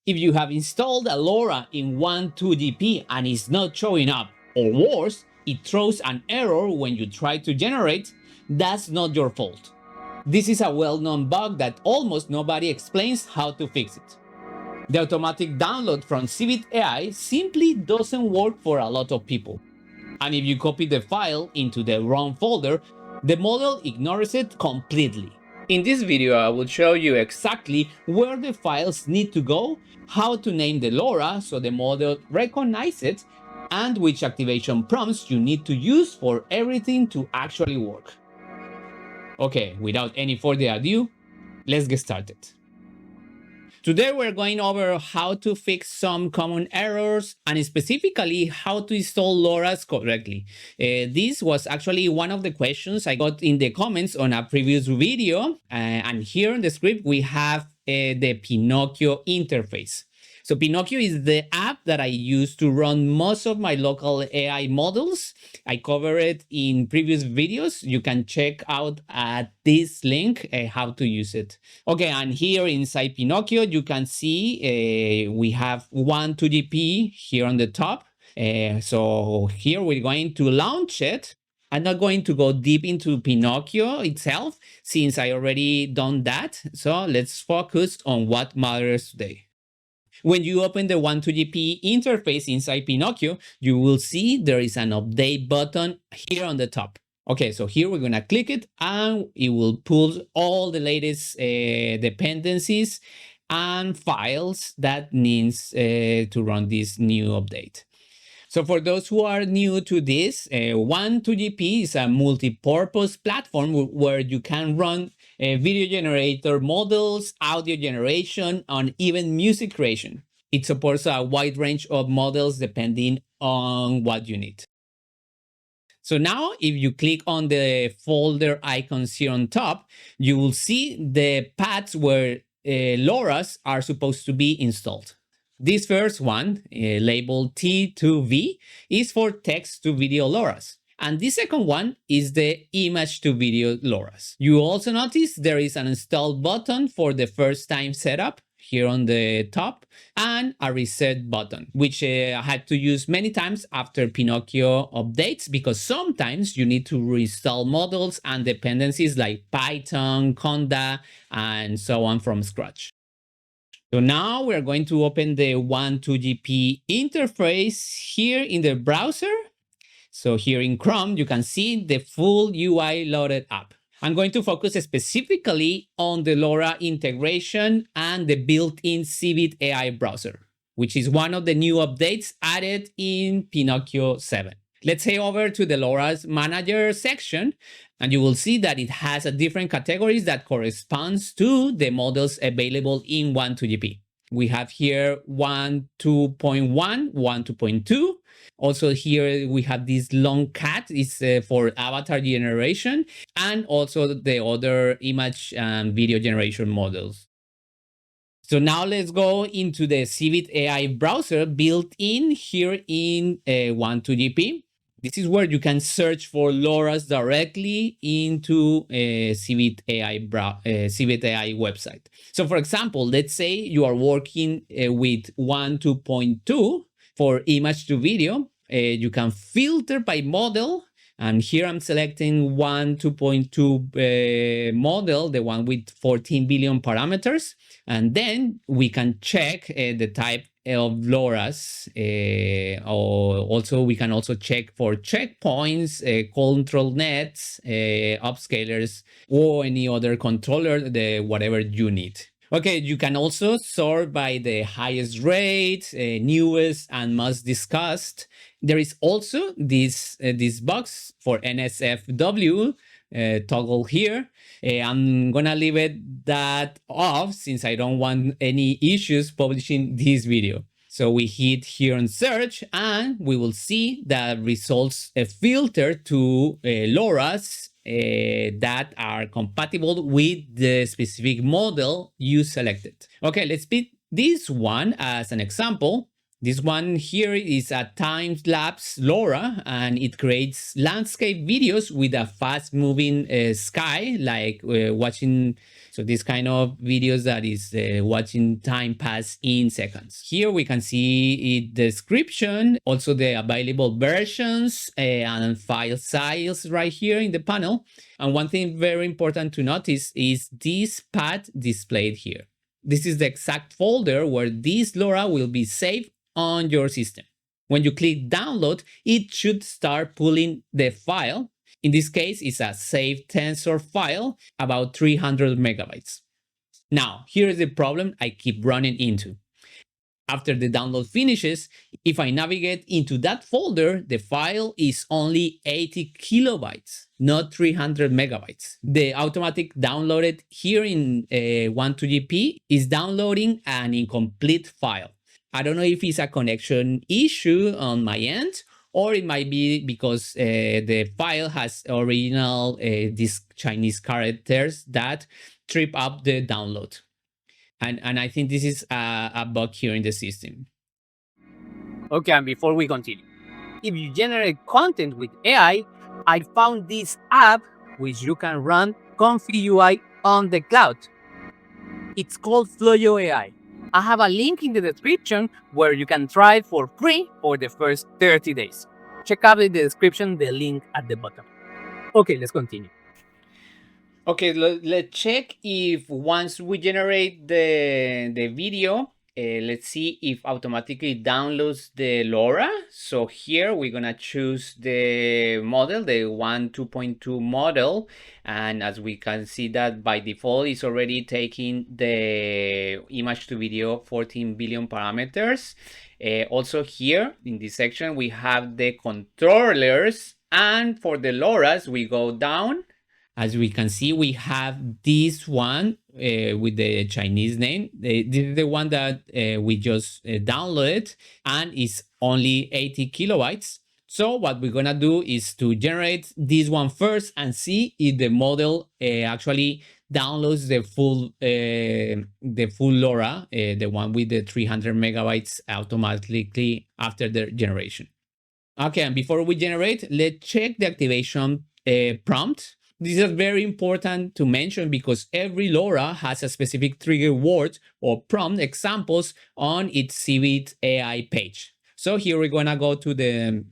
If you have installed a LoRA in Wan2GP and it's not showing up, or worse, it throws an error when you try to generate, that's not your fault. This is a well-known bug that almost nobody explains how to fix it. The automatic download from CivitAI simply doesn't work for a lot of people. And if you copy the file into the wrong folder, the model ignores it completely. In this video, I will show you exactly where the files need to go, how to name the LoRA so the model recognizes it, and which activation prompts you need to use for everything to actually work. Okay, without any further ado, let's get started. Today we're going over how to fix some common errors and specifically how to install LoRAs correctly. This was actually one of the questions I got in the comments on a previous video, and here in the script we have the Pinokio interface. So Pinokio is the app that I use to run most of my local AI models. I cover it in previous videos. You can check out at this link how to use it. Okay, and here inside Pinokio, you can see we have Wan2GP here on the top. So here we're going to launch it. I'm not going to go deep into Pinokio itself since I already done that. So let's focus on what matters today. When you open the Wan2GP interface inside Pinokio, you will see there is an update button here on the top. Okay, so here we're gonna click it and it will pull all the latest dependencies and files that needs to run this new update. So for those who are new to this, Wan2GP is a multi-purpose platform where you can run video generator models, audio generation, and even music creation. It supports a wide range of models depending on what you need. So now if you click on the folder icons here on top, you will see the paths where LoRAs are supposed to be installed. This first one, labeled T2V, is for text-to-video LoRAs. And the second one is the image-to-video LoRAs. You also notice there is an install button for the first time setup here on the top and a reset button, which I had to use many times after Pinokio updates because sometimes you need to reinstall models and dependencies like Python, Conda, and so on from scratch. So now we're going to open the Wan2GP interface here in the browser. So here in Chrome, you can see the full UI loaded up. I'm going to focus specifically on the LoRA integration and the built-in CivitAI browser, which is one of the new updates added in Pinokio 7. Let's head over to the LoRA Manager section, and you will see that it has different categories that corresponds to the models available in Wan2GP. We have here 1.2.1, 1.2.2. Also here we have this long cat, it's for avatar generation, and also the other image and video generation models. So now let's go into the CivitAI browser built in here in Wan2GP. This is where you can search for LoRAs directly into CivitAI website. So for example, let's say you are working with 1.2.2 for image to video. You can filter by model. And here I'm selecting 1.2.2 model, the one with 14 billion parameters. And then we can check the type of LoRAs. Also, we can also check for checkpoints, control nets, upscalers, or any other controller, whatever you need. Okay, you can also sort by the highest rate, newest, and most discussed. There is also this box for NSFW toggle here. I'm gonna leave that off since I don't want any issues publishing this video. So we hit here on search and we will see that results filter to LoRAs that are compatible with the specific model you selected. Okay, let's pick this one as an example. This one here is a time-lapse LoRA, and it creates landscape videos with a fast-moving sky, like watching So this kind of videos that is watching time pass in seconds. Here we can see it description, also the available versions and file size right here in the panel. And one thing very important to notice is this path displayed here. This is the exact folder where this LoRa will be saved on your system. When you click download, it should start pulling the file. In this case, it's a saved tensor file, about 300 megabytes. Now, here is the problem I keep running into. After the download finishes, if I navigate into that folder, the file is only 80 kilobytes, not 300 megabytes. The automatic downloaded here in Wan2GP is downloading an incomplete file. I don't know if it's a connection issue on my end, or it might be because the file has original these Chinese characters that trip up the download. And I think this is a bug here in the system. Okay, and before we continue, if you generate content with AI, I found this app which you can run ComfyUI on the cloud. It's called CivitAI. I have a link in the description where you can try it for free for the first 30 days. Check out in the description the link at the bottom. Okay, let's continue. Okay, let's check if once we generate the video, let's see if automatically downloads the LoRa. So here we're gonna choose the model, the Wan 2.2 model. And as we can see that by default, it's already taking the image to video 14 billion parameters. Also here in this section, we have the controllers. And for the LoRas, we go down. As we can see, we have this one with the Chinese name. This is the one that we just downloaded, and it's only 80 kilobytes. So what we're gonna do is to generate this one first and see if the model actually downloads the full LoRa, the one with the 300 megabytes automatically after the generation. Okay, and before we generate, let's check the activation prompt. This is very important to mention because every LoRa has a specific trigger word or prompt examples on its CivitAI page. So here we're gonna go to the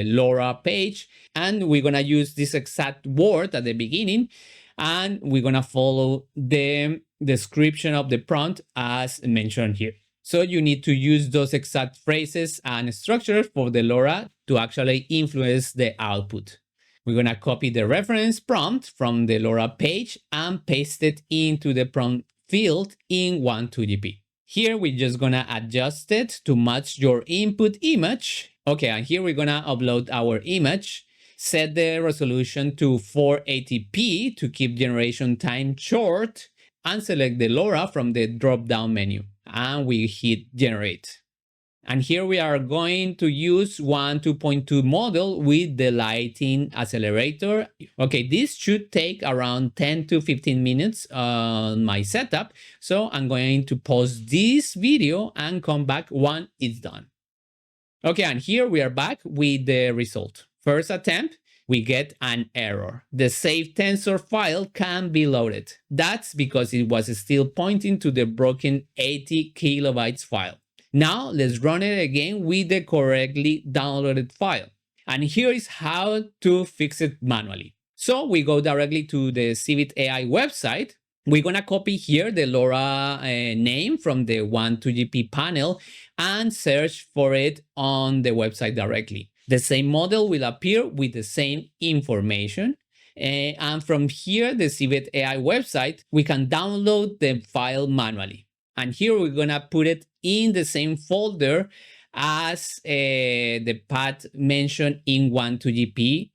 LoRa page, and we're gonna use this exact word at the beginning, and we're gonna follow the description of the prompt as mentioned here. So you need to use those exact phrases and structures for the LoRa to actually influence the output. We're gonna copy the reference prompt from the LoRa page and paste it into the prompt field in Wan2GP. Here we're just gonna adjust it to match your input image. Okay, and here we're gonna upload our image. Set the resolution to 480p to keep generation time short, and select the LoRa from the drop-down menu. And we hit generate. And here we are going to use Wan 2.2 model with the lighting accelerator. Okay, this should take around 10 to 15 minutes on my setup. So I'm going to pause this video and come back when it's done. Okay, and here we are back with the result. First attempt, we get an error. The saved tensor file can't be loaded. That's because it was still pointing to the broken 80 kilobytes file. Now let's run it again with the correctly downloaded file. And here is how to fix it manually. So we go directly to the CivitAI website. We're gonna copy here the LoRa name from the Wan2GP panel and search for it on the website directly. The same model will appear with the same information. And from here, the CivitAI website, we can download the file manually. And here we're gonna put it in the same folder as the path mentioned in Wan2GP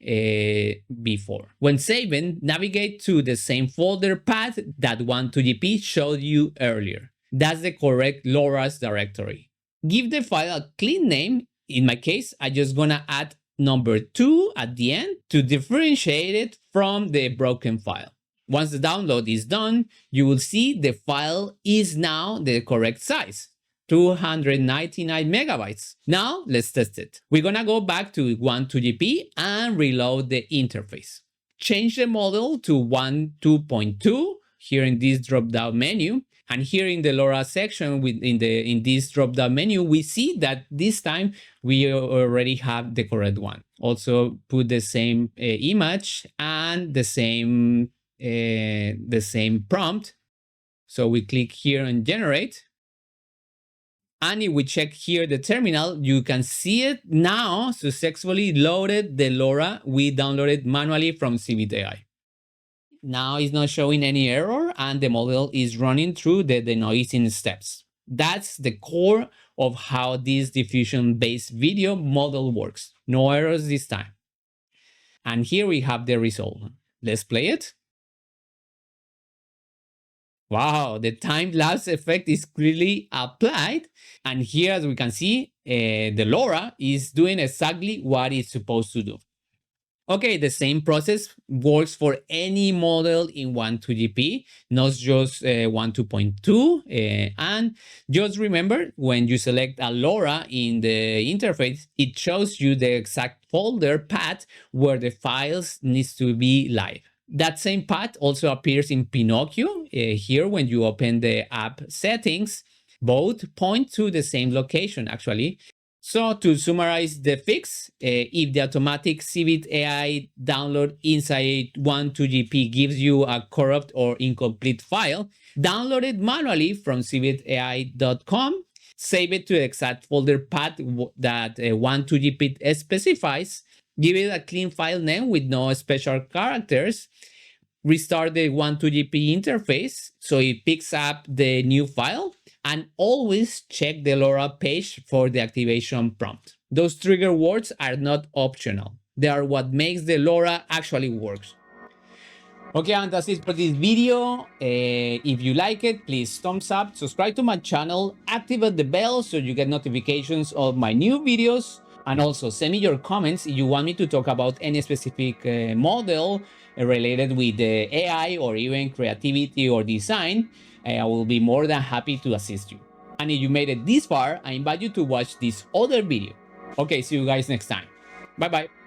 before. When saving, navigate to the same folder path that Wan2GP showed you earlier. That's the correct LoRa's directory. Give the file a clean name. In my case, I'm just gonna add number 2 at the end to differentiate it from the broken file. Once the download is done, you will see the file is now the correct size, 299 megabytes. Now let's test it. We're gonna go back to Wan2GP and reload the interface. Change the model to Wan 2.2. here in this drop-down menu. And here in the LoRa section, in this drop-down menu, we see that this time we already have the correct one. Also put the same image and the same prompt. So we click here on generate. And if we check here the terminal, you can see it now successfully loaded the LoRa we downloaded manually from CivitAI. Now it's not showing any error and the model is running through the denoising steps. That's the core of how this diffusion-based video model works. No errors this time. And here we have the result. Let's play it. Wow, the time-lapse effect is clearly applied. And here, as we can see, the LoRa is doing exactly what it's supposed to do. Okay, the same process works for any model in Wan2GP, not just Wan2.2. And just remember, when you select a LoRa in the interface, it shows you the exact folder path where the files needs to be live. That same path also appears in Pinokio. Here, when you open the app settings, both point to the same location, actually. So to summarize the fix, if the automatic CivitAI download inside Wan2GP gives you a corrupt or incomplete file, download it manually from CivitAI.com, save it to the exact folder path that Wan2GP specifies, give it a clean file name with no special characters, restart the Wan2GP interface so it picks up the new file, and always check the LoRa page for the activation prompt. Those trigger words are not optional. They are what makes the LoRa actually works. Okay, and that's it for this video. If you like it, please thumbs up, subscribe to my channel, activate the bell so you get notifications of my new videos, and also send me your comments if you want me to talk about any specific model related with the AI or even creativity or design. I will be more than happy to assist you. And if you made it this far, I invite you to watch this other video. Okay, see you guys next time. Bye-bye.